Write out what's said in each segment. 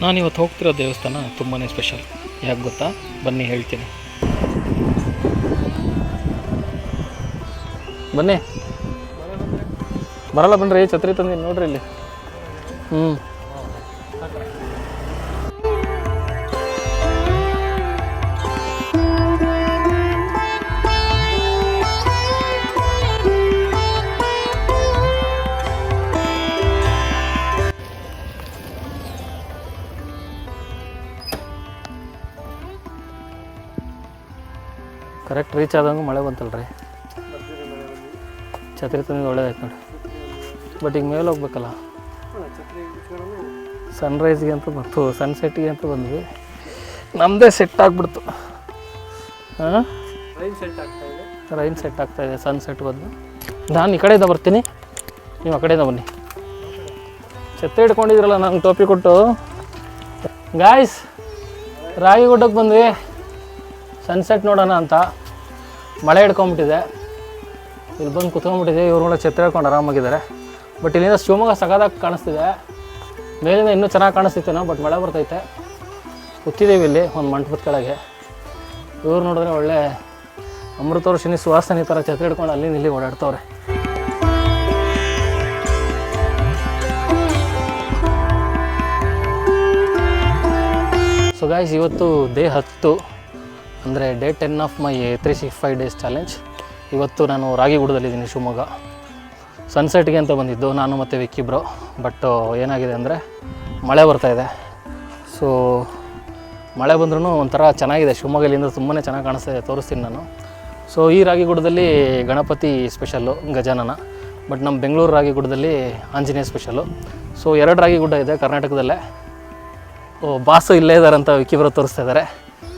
ನಾನಿವತ್ತು ಹೋಗ್ತಿರೋ ದೇವಸ್ಥಾನ ತುಂಬಾ ಸ್ಪೆಷಲ್. ಯಾಕೆ ಗೊತ್ತಾ? ಬನ್ನಿ ಹೇಳ್ತೀನಿ. ಬನ್ನಿ, ಬರಲ್ಲ ಬನ್ನಿರಿ, ಛತ್ರಿ ತಂದೀನಿ ನೋಡ್ರಿ ಇಲ್ಲಿ. ಕರೆಕ್ಟ್ ರೀಚ್ ಆದಂಗೆ ಮಳೆ ಬಂತಲ್ರಿ. ಛತ್ರಿ ತಂದಿದ್ದು ಒಳ್ಳೇದಾಯ್ತು ನೋಡಿ. ಬಟ್ ಈಗ ಮೇಲೆ ಹೋಗ್ಬೇಕಲ್ಲ, ಸನ್ರೈಸ್ಗೆ ಅಂತ ಮತ್ತು ಸನ್ಸೆಟ್ಗೆ ಅಂತ ಬಂದ್ವಿ. ನಮ್ಮದೇ ಸೆಟ್ ಆಗಿಬಿಡ್ತು. ಹಾಂ, ರೈನ್ ಸೆಟ್ ಆಗ್ತಾಯಿದೆ, ಸನ್ಸೆಟ್ ಬಂದು. ನಾನು ಈ ಕಡೆಯಿಂದ ಬರ್ತೀನಿ, ನೀವು ಆ ಕಡೆಯಿಂದ ಬನ್ನಿ. ಛತ್ರಿ ಹಿಡ್ಕೊಂಡಿದ್ರಲ್ಲ ನಂಗೆ ಟೋಪಿ ಕೊಟ್ಟು. ಗಾಯ್ಸ್, ರಾಗಿಗುಡ್ಡಕ್ಕೆ ಬಂದ್ವಿ ಸನ್ಸೆಟ್ ನೋಡೋಣ ಅಂತ. ಮಳೆ ಹಿಡ್ಕೊಂಬಿಟ್ಟಿದೆ, ಇಲ್ಲಿ ಬಂದು ಕುತ್ಕೊಂಡ್ಬಿಟ್ಟಿದೆ. ಇವ್ರು ಕೂಡ ಛತ್ರಿ ಹಿಡ್ಕೊಂಡು ಆರಾಮಾಗಿದ್ದಾರೆ. ಬಟ್ ಇಲ್ಲಿಂದ ಶಿವಮೊಗ್ಗ ಸಗದಾಗಿ ಕಾಣಿಸ್ತಿದೆ. ಮೇಲಿಂದ ಇನ್ನೂ ಚೆನ್ನಾಗಿ ಕಾಣಿಸ್ತಿತ್ತೇನೋ, ಬಟ್ ಮಳೆ ಬರ್ತೈತೆ. ಕೂತಿದ್ದೀವಿ ಇಲ್ಲಿ ಒಂದು ಮಂಟಪದ ಕೆಳಗೆ. ಇವ್ರು ನೋಡಿದ್ರೆ ಒಳ್ಳೆ ಅಮೃತವರ್ಷಿಣಿ ಸುವಾಸನೆ ಥರ ಛತ್ರಿ ಹಿಡ್ಕೊಂಡು ಅಲ್ಲಿ ಇಲ್ಲಿ ಓಡಾಡ್ತವ್ರೆ. ಸೊ ಗಾಯ್ಸ್, ಇವತ್ತು ಡೇ 10, ಅಂದರೆ day 10 of my 365 days challenge. ಇವತ್ತು ನಾನು ರಾಗಿಗುಡದಲ್ಲಿದ್ದೀನಿ, ಶಿವಮೊಗ್ಗ. ಸನ್ಸೆಟ್ಗೆ ಅಂತ ಬಂದಿದ್ದು ನಾನು ಮತ್ತು ವಿಕ್ಕಿಬ್ರು. ಬಟ್ ಏನಾಗಿದೆ ಅಂದರೆ ಮಳೆ ಬರ್ತಾಯಿದೆ. ಸೊ ಮಳೆ ಬಂದ್ರೂ ಒಂಥರ ಚೆನ್ನಾಗಿದೆ. ಶಿವಮೊಗ್ಗಲಿಂದ ತುಂಬಾ ಚೆನ್ನಾಗಿ ಕಾಣಿಸ್ತಾಯಿದೆ, ತೋರಿಸ್ತೀನಿ ನಾನು. ಸೊ ಈ ರಾಗಿಗುಡದಲ್ಲಿ ಗಣಪತಿ ಸ್ಪೆಷಲ್ಲು, ಗಜಾನನ. ಬಟ್ ನಮ್ಮ ಬೆಂಗಳೂರು ರಾಗಿಗುಡದಲ್ಲಿ ಆಂಜನೇಯ ಸ್ಪೆಷಲ್ಲು. ಸೊ 2 ರಾಗಿಗುಡ್ಡ ಇದೆ ಕರ್ನಾಟಕದಲ್ಲೇ. ಬಾಸು ಇಲ್ಲೇ ಇದ್ದಾರೆ ಅಂತ ವಿಕ್ಕಿಬ್ರು ತೋರಿಸ್ತಾ ಇದ್ದಾರೆ.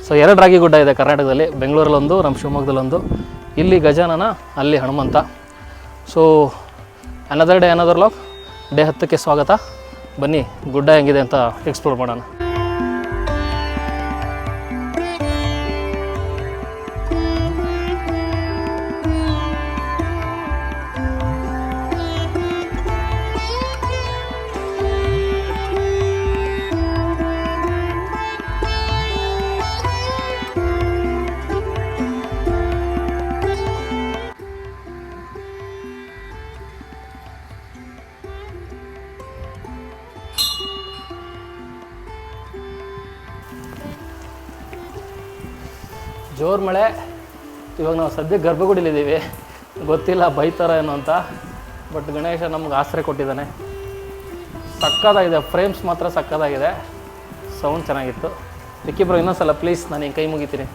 ಸೊ 2 ರಾಗಿಗುಡ್ಡ ಇದೆ ಕರ್ನಾಟಕದಲ್ಲಿ, ಬೆಂಗಳೂರಲ್ಲೊಂದು, ನಮ್ಮ ಶಿವಮೊಗ್ಗದಲ್ಲೊಂದು. ಇಲ್ಲಿ ಗಜಾನನ, ಅಲ್ಲಿ Hanumantha. So another day another log. Day 10ಕ್ಕೆ ಸ್ವಾಗತ. ಬನ್ನಿ, ಗುಡ್ಡ ಹೆಂಗಿದೆ ಅಂತ ಎಕ್ಸ್ಪ್ಲೋರ್ ಮಾಡೋಣ. ಜೋರು ಮಳೆ. ಇವಾಗ ನಾವು ಸದ್ಯಕ್ಕೆ ಗರ್ಭಗುಡಿಲಿದ್ದೀವಿ. ಗೊತ್ತಿಲ್ಲ ಬೈತಾರ ಏನೋ ಅಂತ, ಬಟ್ ಗಣೇಶ ನಮ್ಗೆ ಆಸರೆ ಕೊಟ್ಟಿದ್ದಾನೆ. ಸಕ್ಕತ್ತಾಗಿದೆ, ಫ್ರೇಮ್ಸ್ ಮಾತ್ರ ಸಕ್ಕತ್ತಾಗಿದೆ, ಸೌಂಡ್ ಚೆನ್ನಾಗಿತ್ತು. ವಿಕ್ಕಿಬ್ರು ಇನ್ನೊಂದ್ಸಲ ಪ್ಲೀಸ್, ನಾನು ಹಿಂಗೆ ಕೈ ಮುಗಿತೀನಿ.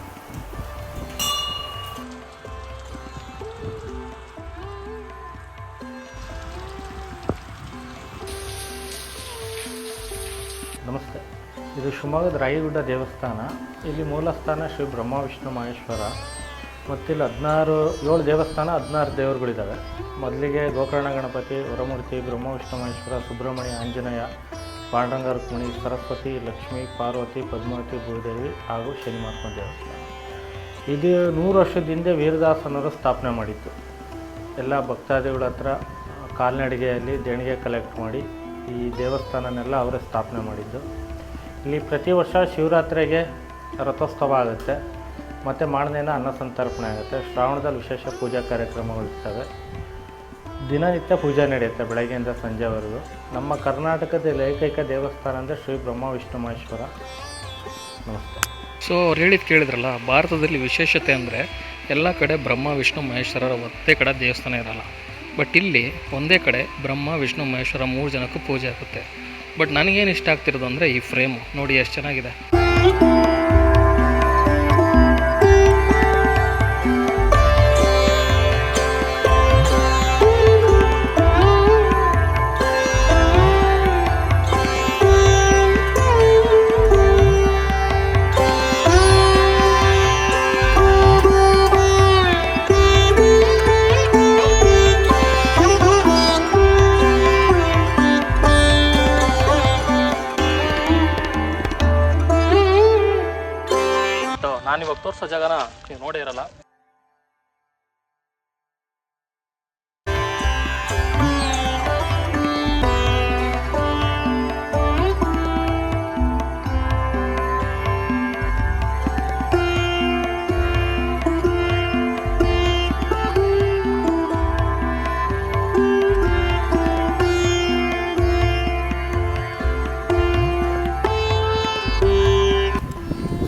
ನಮಸ್ತೆ. ಇದು ಶಿವಮೊಗ್ಗದ ರಾಗಿಗುಡ್ಡ ದೇವಸ್ಥಾನ. ಇಲ್ಲಿ ಮೂಲ ಸ್ಥಾನ ಶ್ರೀ ಬ್ರಹ್ಮ ವಿಷ್ಣು ಮಹೇಶ್ವರ. ಮತ್ತಿಲ್ಲಿ 7 ದೇವಸ್ಥಾನ, 16 ದೇವರುಗಳಿದ್ದಾವೆ. ಮೊದಲಿಗೆ ಗೋಕರ್ಣ ಗಣಪತಿ, ವರಮೂರ್ತಿ, ಬ್ರಹ್ಮ ವಿಷ್ಣು ಮಹೇಶ್ವರ, ಸುಬ್ರಹ್ಮಣ್ಯ, ಆಂಜನೇಯ, ಪಾಂಡುರಂಗ ರುಕ್ಮಿಣಿ, ಸರಸ್ವತಿ, ಲಕ್ಷ್ಮೀ, ಪಾರ್ವತಿ, ಪದ್ಮಾವತಿ, ಭೂದೇವಿ ಹಾಗೂ ಶನಿಮಹಾತ್ಮ ದೇವಸ್ಥಾನ. ಇದು 100 ವರ್ಷದ ಹಿಂದೆ ವೀರದಾಸನವರು ಸ್ಥಾಪನೆ ಮಾಡಿತ್ತು. ಎಲ್ಲ ಭಕ್ತಾದಿಗಳ ಹತ್ರ ಕಾಲ್ನಡಿಗೆಯಲ್ಲಿ ದೇಣಿಗೆ ಕಲೆಕ್ಟ್ ಮಾಡಿ ಈ ದೇವಸ್ಥಾನನೆಲ್ಲ ಅವರೇ ಸ್ಥಾಪನೆ ಮಾಡಿದ್ದು. ಇಲ್ಲಿ ಪ್ರತಿ ವರ್ಷ ಶಿವರಾತ್ರಿಗೆ ರಥೋತ್ಸವ ಆಗುತ್ತೆ, ಮತ್ತು ಮಾರನೇನ ಅನ್ನ ಸಂತರ್ಪಣೆ ಆಗುತ್ತೆ. ಶ್ರಾವಣದಲ್ಲಿ ವಿಶೇಷ ಪೂಜಾ ಕಾರ್ಯಕ್ರಮಗಳಿರ್ತವೆ. ದಿನನಿತ್ಯ ಪೂಜೆ ನಡೆಯುತ್ತೆ ಬೆಳಗ್ಗೆಯಿಂದ ಸಂಜೆವರೆಗೂ. ನಮ್ಮ ಕರ್ನಾಟಕದಲ್ಲಿ ಏಕೈಕ ದೇವಸ್ಥಾನ ಅಂದರೆ ಶ್ರೀ ಬ್ರಹ್ಮ ವಿಷ್ಣು ಮಹೇಶ್ವರ. ನಮಸ್ತೆ. ಸೊ ಅವ್ರು ಹೇಳಿದ್ದು ಕೇಳಿದ್ರಲ್ಲ, ಭಾರತದಲ್ಲಿ ವಿಶೇಷತೆ ಅಂದರೆ ಎಲ್ಲ ಕಡೆ ಬ್ರಹ್ಮ ವಿಷ್ಣು ಮಹೇಶ್ವರರ ಒಂದೇ ಕಡೆ ದೇವಸ್ಥಾನ ಇರಲ್ಲ. ಬಟ್ ಇಲ್ಲಿ ಒಂದೇ ಕಡೆ ಬ್ರಹ್ಮ ವಿಷ್ಣು ಮಹೇಶ್ವರ 3 ಜನಕ್ಕೂ ಪೂಜೆ ಆಗುತ್ತೆ. ಬಟ್ ನನಗೇನು ಇಷ್ಟ ಆಗ್ತಿರೋದು ಅಂದರೆ ಈ ಫ್ರೇಮು ನೋಡಿ ಎಷ್ಟು ಚೆನ್ನಾಗಿದೆ. ನಾನಿವಾಗ ತೋರಿಸೋ ಜಾಗನ ನೀವು ನೋಡೇ ಇರಲ್ಲ.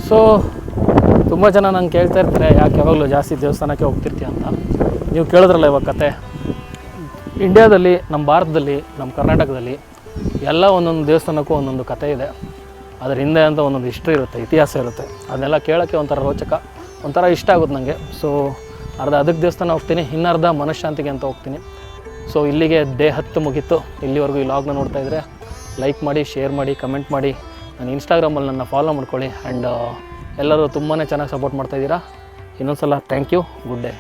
ಸೊ ತುಂಬ ಜನ ನಂಗೆ ಕೇಳ್ತಾ ಇರ್ತಾರೆ ಯಾಕೆ ಯಾವಾಗಲೂ ಜಾಸ್ತಿ ದೇವಸ್ಥಾನಕ್ಕೆ ಹೋಗ್ತಿರ್ತೀಯ ಅಂತ. ನೀವು ಕೇಳಿದ್ರಲ್ಲ ಇವಾಗ ಕತೆ. ಇಂಡಿಯಾದಲ್ಲಿ, ನಮ್ಮ ಭಾರತದಲ್ಲಿ, ನಮ್ಮ ಕರ್ನಾಟಕದಲ್ಲಿ ಎಲ್ಲ ಒಂದೊಂದು ದೇವಸ್ಥಾನಕ್ಕೂ ಒಂದೊಂದು ಕತೆ ಇದೆ. ಅದ್ರ ಹಿಂದೆ ಅಂತ ಒಂದೊಂದು ಹಿಸ್ಟ್ರಿ ಇರುತ್ತೆ, ಇತಿಹಾಸ ಇರುತ್ತೆ. ಅದನ್ನೆಲ್ಲ ಕೇಳೋಕ್ಕೆ ಒಂಥರ ರೋಚಕ, ಒಂಥರ ಇಷ್ಟ ಆಗುತ್ತೆ ನನಗೆ. ಸೊ ಅದಕ್ಕೆ ದೇವಸ್ಥಾನ ಹೋಗ್ತೀನಿ, ಇನ್ನರ್ಧ ಮನಃಶಾಂತಿಗೆ ಅಂತ ಹೋಗ್ತೀನಿ. ಸೊ ಇಲ್ಲಿಗೆ ಡೇ 10 ಮುಗೀತು. ಇಲ್ಲಿವರೆಗೂ ಈ ಲಾಗ್ನ ನೋಡ್ತಾ ಇದ್ದರೆ ಲೈಕ್ ಮಾಡಿ, ಶೇರ್ ಮಾಡಿ, ಕಮೆಂಟ್ ಮಾಡಿ, ನನ್ನ ಇನ್ಸ್ಟಾಗ್ರಾಮಲ್ಲಿ ನನ್ನ ಫಾಲೋ ಮಾಡ್ಕೊಳ್ಳಿ. ಆ್ಯಂಡ್ ಎಲ್ಲರೂ ತುಂಬಾ ಚೆನ್ನಾಗಿ ಸಪೋರ್ಟ್ ಮಾಡ್ತಾಯಿದ್ದೀರಾ. ಇನ್ನೊಂದು ಸಲ ಥ್ಯಾಂಕ್ ಯು. Good day.